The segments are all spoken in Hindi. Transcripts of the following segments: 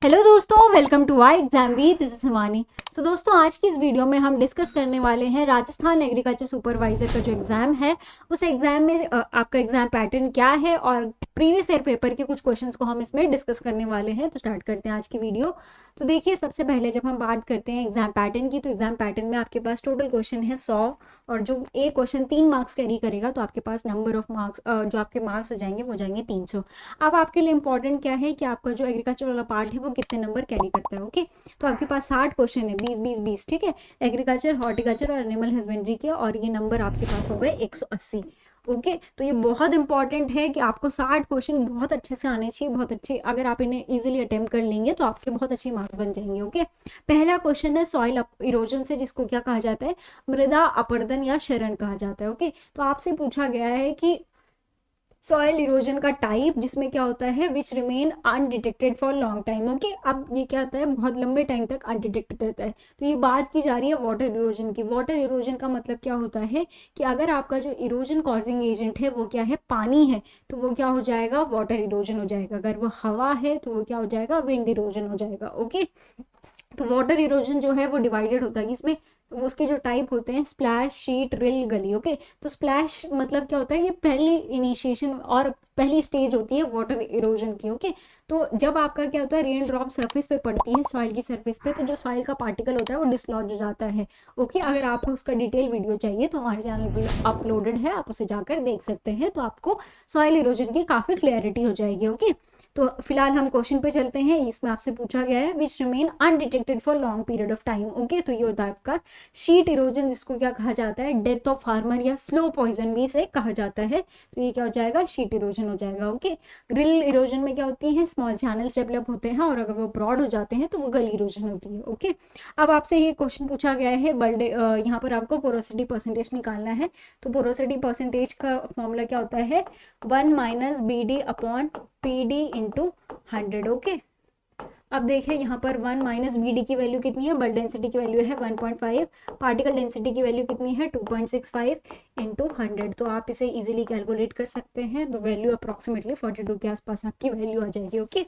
हेलो दोस्तों, वेलकम टू आई एग्जाम वी। This is Himani. तो दोस्तों, आज की इस वीडियो में हम डिस्कस करने वाले हैं राजस्थान एग्रीकल्चर सुपरवाइजर का जो एग्जाम है, उस एग्जाम में आपका एग्जाम पैटर्न क्या है और प्रीवियस ईयर पेपर के कुछ क्वेश्चंस को हम इसमें डिस्कस करने वाले हैं। तो स्टार्ट करते हैं आज की वीडियो। तो देखिए, सबसे पहले जब हम बात करते हैं एग्जाम पैटर्न की, तो एग्जाम पैटर्न में आपके पास टोटल क्वेश्चन है 100 और जो एक क्वेश्चन 3 मार्क्स कैरी करेगा तो आपके पास नंबर ऑफ मार्क्स जो आपके मार्क्स हो जाएंगे वो जाएंगे 300। अब आपके लिए इंपॉर्टेंट क्या है कि आपका जो एग्रीकल्चर वाला पार्ट है वो कितने नंबर कैरी करता है। ओके, तो आपके पास 60 क्वेश्चन है, 20 ठीक है, एग्रीकल्चर, हॉर्टिकल्चर और एनिमल हस्बेंड्री के, और ये नंबर आपके पास हो गए 180। ओके, तो ये बहुत इंपॉर्टेंट है कि आपको 60 क्वेश्चन बहुत अच्छे से आने चाहिए, बहुत अच्छे। अगर आप इन्हें इजीली अटेम्प्ट कर लेंगे तो आपके बहुत अच्छे मार्क्स बन जाएंगे। ओके, पहला क्वेश्चन है सॉइल इरोजन से, जिसको क्या कहा जाता है, मृदा अपरदन या शरण कहा जाता है। ओके, तो आपसे पूछा गया है कि सॉइल इरोजन का टाइप, जिसमें क्या होता है, which remain undetected for long time. Okay, अब ये क्या होता है, बहुत लंबे टाइम तक अनडिटेक्टेड रहता है। तो ये बात की जा रही है वाटर इरोजन की। वाटर इरोजन का मतलब क्या होता है कि अगर आपका जो इरोजन कॉजिंग एजेंट है वो क्या है, पानी है, तो वो क्या हो जाएगा, वाटर इरोजन हो जाएगा। अगर वो हवा है तो वो क्या हो जाएगा, विंड इरोजन हो जाएगा। ओके, तो वाटर इरोजन जो है वो डिवाइडेड होता है इसमें, वो उसके जो टाइप होते हैं, स्प्लैश, शीट, रिल, गली। ओके, तो स्प्लैश मतलब क्या होता है, ये पहली इनिशिएशन और पहली स्टेज होती है वाटर इरोजन की। ओके, तो जब आपका क्या होता है, रेन ड्रॉप सरफेस पे पड़ती है, सॉइल की सरफेस पे, तो जो सॉइल का पार्टिकल होता है वो डिसलॉज हो जाता है। ओके, अगर आपको उसका डिटेल वीडियो चाहिए तो हमारे चैनल पे अपलोडेड है, आप उसे जाकर देख सकते हैं, तो आपको सॉइल इरोजन की काफी क्लैरिटी हो जाएगी। ओके, तो फिलहाल हम क्वेश्चन पे चलते हैं। इसमें आपसे पूछा गया है which remain undetected for long period of time. Okay, तो ये होता है आपका शीट इरोजन, जिसको क्या कहा जाता है, डेथ ऑफ फार्मर या स्लो पॉइजन भी से कहा जाता है। तो ये क्या हो जाएगा, शीट इरोजन हो जाएगा। ओके, ग्रिल इरोजन में क्या होती है, स्मॉल चैनल्स डेवलप होते हैं और अगर वो ब्रॉड हो जाते हैं तो वो गली इरोजन होती है। ओके, अब आपसे ये क्वेश्चन पूछा गया है बल्डे, यहाँ पर आपको पोरोसिटी परसेंटेज निकालना है। तो पोरोसिटी परसेंटेज का फॉर्मूला क्या होता है, 1 minus B D upon P D into 100। Okay, अब देखें यहाँ पर 1 माइनस बी डी की वैल्यू कितनी है, बल्क डेंसिटी की वैल्यू है 1.5, पार्टिकल डेंसिटी की वैल्यू कितनी है 2.65 इंटू 100। तो आप इसे इजीली कैलकुलेट कर सकते हैं, तो वैल्यू अप्रॉक्सीमेटली 42 के आसपास आपकी वैल्यू आ जाएगी। ओके,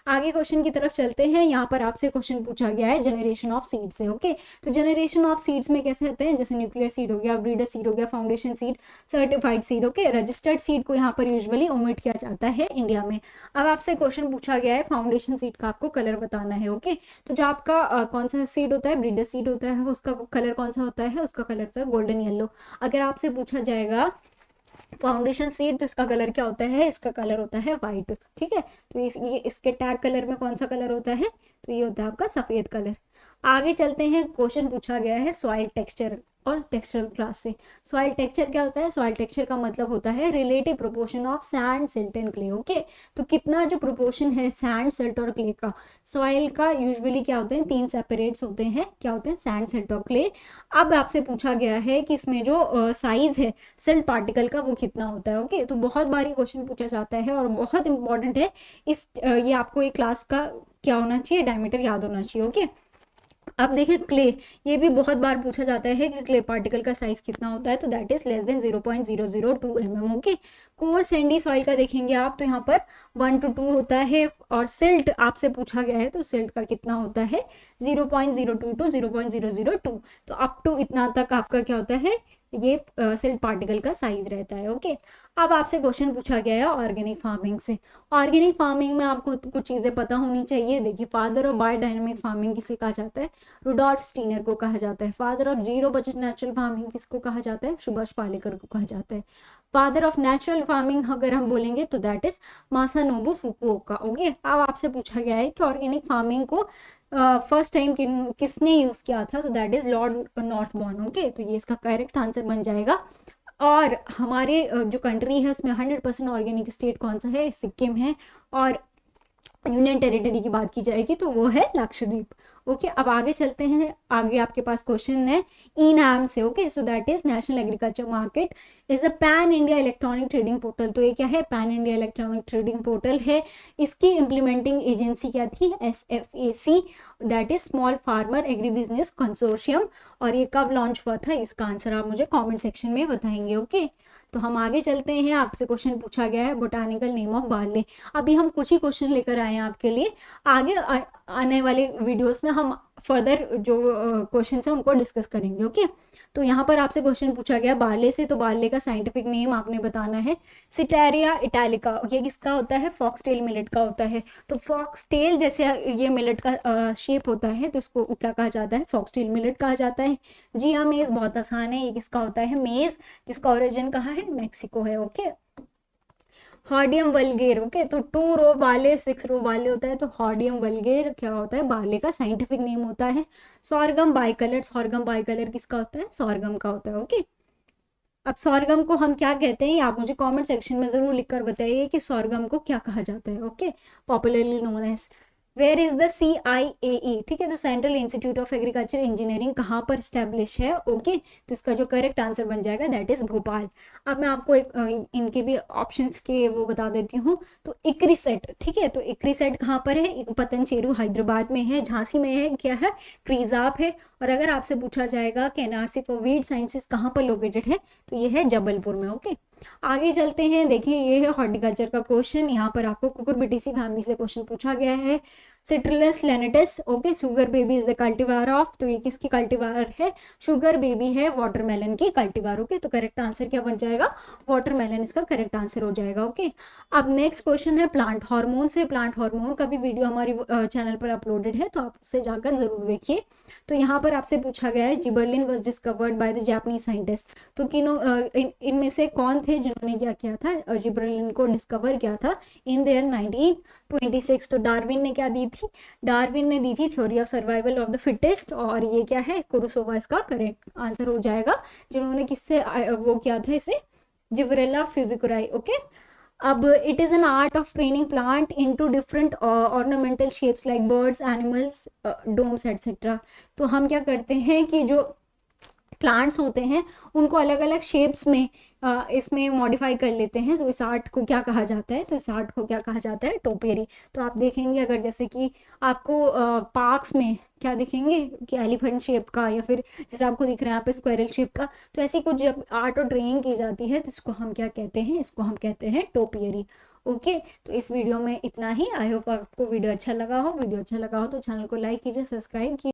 आगे क्वेश्चन की तरफ चलते हैं। यहाँ पर आपसे क्वेश्चन पूछा गया है जनरेशन ऑफ सीड्स से। ओके, तो जनरेशन ऑफ सीड्स में कैसे होते हैं, जैसे न्यूक्लियर सीड हो गया, ब्रीडर सीड हो गया, foundation seed, certified seed. Okay, registered seed को यहाँ पर यूजुअली ओमिट किया जाता है इंडिया में। अब आपसे क्वेश्चन पूछा गया है फाउंडेशन सीड का आपको कलर बताना है। ओके, तो जो आपका कौन सा सीड होता है, ब्रीडर सीड होता है, उसका कलर कौन सा होता है, उसका कलर होता है गोल्डन येलो। अगर आपसे पूछा जाएगा फाउंडेशन सीड, तो इसका कलर क्या होता है, इसका कलर होता है व्हाइट। ठीक है, तो ये इसके टैग कलर में कौन सा कलर होता है, तो ये होता है आपका सफेद कलर। आगे चलते हैं, क्वेश्चन पूछा गया है सॉइल टेक्सचर और टेक्सचर क्लास से। सॉइल टेक्सचर क्या होता है, सॉइल टेक्सचर का मतलब होता है relative proportion of sand, silt and clay. Okay, तो कितना जो प्रोपोर्शन है सैंड, सिल्ट और क्ले का, सॉइल का यूजुअली क्या होते हैं, 3 सेपरेट्स होते हैं, क्या होते हैं, सैंड, सिल्ट और क्ले। अब आपसे पूछा गया है कि इसमें जो साइज है सिल्ट पार्टिकल का वो कितना होता है। ओके, तो बहुत बारी क्वेश्चन पूछा जाता है और बहुत इंपॉर्टेंट है। ये आपको एक क्लास का क्या होना चाहिए, डायमीटर याद होना चाहिए। ओके, अब देखिए क्ले, ये भी बहुत बार पूछा जाता है कि क्ले पार्टिकल का साइज कितना होता है, तो that is less than 0.002 mm। Okay, core Sandy soil का देखेंगे आप, तो यहाँ पर 1 to 2 होता है, और सिल्ट आपसे पूछा गया है तो सिल्ट का कितना होता है 0.02 to 0.002। तो अप टू इतना तक आपका क्या होता है, ये सिल्ट पार्टिकल का साइज रहता है। ओके, अब आपसे क्वेश्चन पूछा गया है ऑर्गेनिक फार्मिंग से। ऑर्गेनिक फार्मिंग में आपको कुछ चीजें पता होनी चाहिए। देखिए, फादर ऑफ बायोडायनेमिक फार्मिंग किसे कहा जाता है, रुडोल्फ स्टीनर को कहा जाता है। Father of zero budget natural farming किसको कहा जाता है, सुभाष पालेकर को कहा जाता है। फादर ऑफ नेचुरल फार्मिंग अगर हम बोलेंगे तो दैट इज मासानोबु फुकुओका। ओके, अब आपसे पूछा गया है कि ऑर्गेनिक फार्मिंग को फर्स्ट टाइम किसने यूज किया था, तो दैट इज लॉर्ड नॉर्थबॉर्न। ओके, तो ये इसका करेक्ट आंसर बन जाएगा। और हमारे जो कंट्री है उसमें 100% ऑर्गेनिक स्टेट कौन सा है, सिक्किम है। और यूनियन टेरिटरी की बात की जाएगी तो वो है लक्षद्वीप। ओके, अब आगे चलते हैं। आगे आपके पास क्वेश्चन है ई-नाम से। Okay, so that is national agriculture market is a pan India electronic trading portal. तो ये क्या है? Pan India electronic trading portal है। इसकी इम्प्लीमेंटिंग एजेंसी क्या थी? SFAC, that is small farmer agri business consortium. और ये कब लॉन्च हुआ था? इसका आंसर आप मुझे कमेंट सेक्शन में बताएंगे। ओके, तो हम आगे चलते हैं। आपसे क्वेश्चन पूछा गया है बोटानिकल नेम ऑफ बार्ले। अभी हम कुछ ही क्वेश्चन लेकर आए हैं आपके लिए। आगे आने वाले वीडियोस में हम फर्दर जो क्वेश्चन है उनको डिस्कस करेंगे। ओके, तो यहाँ पर आपसे क्वेश्चन पूछा गया बार्ले से, तो बार्ले का साइंटिफिक नेम आपने बताना है सिटेरिया इटैलिका। ये किसका होता है? फॉक्सटेल मिलेट का होता है। तो फॉक्सटेल जैसे ये मिलेट का शेप होता है, तो इसको क्या कहा जाता है? फॉक्सटेल मिलेट कहा जाता है। जिया मेज बहुत आसान है, ये किसका होता है? मेज, जिसका ओरिजिन कहाँ है? मैक्सिको है। ओके, हॉर्डियम वल्गेर। ओके, तो 2 रो वाले 6 रो वाले होता है, तो हॉर्डियम वल्गेर क्या होता है? बार्ले का साइंटिफिक नेम होता है। सॉर्गम बाइकलर, सॉर्गम बाइकलर किसका होता है? सॉर्गम का होता है। ओके, अब सॉर्गम को हम क्या कहते हैं? आप मुझे कमेंट सेक्शन में जरूर लिखकर बताइए कि सॉर्गम को क्या कहा जाता है। Okay, popularly known as. Where is the CIAE? ठीक है, तो central institute of agriculture engineering कहाँ पर स्टैब्लिश है? ओके, तो इसका जो करेक्ट आंसर बन जाएगा दैट इज भोपाल। अब मैं आपको एक इनके भी ऑप्शंस के वो बता देती हूँ। तो इक्रीसेट, ठीक है, तो इक्रीसेट कहाँ पर है? पतनचेरू हैदराबाद में है। झांसी में है, क्या है? क्रीजाप है। और अगर आपसे पूछा जाएगा कि NRC फॉर वीड साइंसेस कहाँ पर लोकेटेड है, तो ये है जबलपुर में। ओके, आगे चलते हैं। देखिए, ये है हॉर्टिकल्चर का क्वेश्चन। यहाँ पर आपको कुकुरबिटेसी फैमिली से क्वेश्चन पूछा गया है। Citrullus lanatus. Okay, sugar baby is the cultivar of. तो ये किसकी कल्टीवार है? शुगर बेबी है वाटरमेलन की कल्टीवार। ओके, तो करेक्ट आंसर क्या बन जाएगा? वाटरमेलन इसका करेक्ट आंसर हो जाएगा। ओके, अब नेक्स्ट क्वेश्चन है प्लांट हार्मोन से। प्लांट हार्मोन का भी वीडियो हमारी चैनल पर अपलोडेड है, तो आप उससे जाकर जरूर देखिए। तो यहाँ पर आपसे पूछा गया है gibberellin was discovered by the Japanese scientist. तो किनो इनमें से कौन थे जिन्होंने क्या किया था? जिबरलिन को डिस्कवर किया था इन देयर 1926। तो डार्विन ने क्या दी थी? डार्विन ने दी थी theory of survival of the fittest. और ये क्या है? कुरुसोवा इसका करेक्ट आंसर हो जाएगा। जिन्होंने किससे वो किया था इसे? जिब्रेला फिजिकुराई। ओके, अब it is an art of training plant into different ornamental shapes like birds, animals, domes etcetera. तो हम क्या करते हैं कि जो प्लांट्स होते हैं उनको अलग अलग शेप्स में इसमें मॉडिफाई कर लेते हैं। तो इस आर्ट को क्या कहा जाता है? तो इस आर्ट को क्या कहा जाता है? टोपेरी। तो आप देखेंगे अगर जैसे कि आपको पार्क्स में क्या दिखेंगे कि एलिफेंट शेप का, या फिर जैसे आपको दिख रहा है यहाँ पे स्क्वायरल शेप का, तो ऐसी कुछ जब आर्ट और ड्राइंग की जाती है तो इसको हम क्या कहते हैं? इसको हम कहते हैं टोपियरी। ओके, तो इस वीडियो में इतना ही। आई होप आपको वीडियो अच्छा लगा हो। वीडियो अच्छा लगा हो तो चैनल को लाइक कीजिए, सब्सक्राइब कीजिए।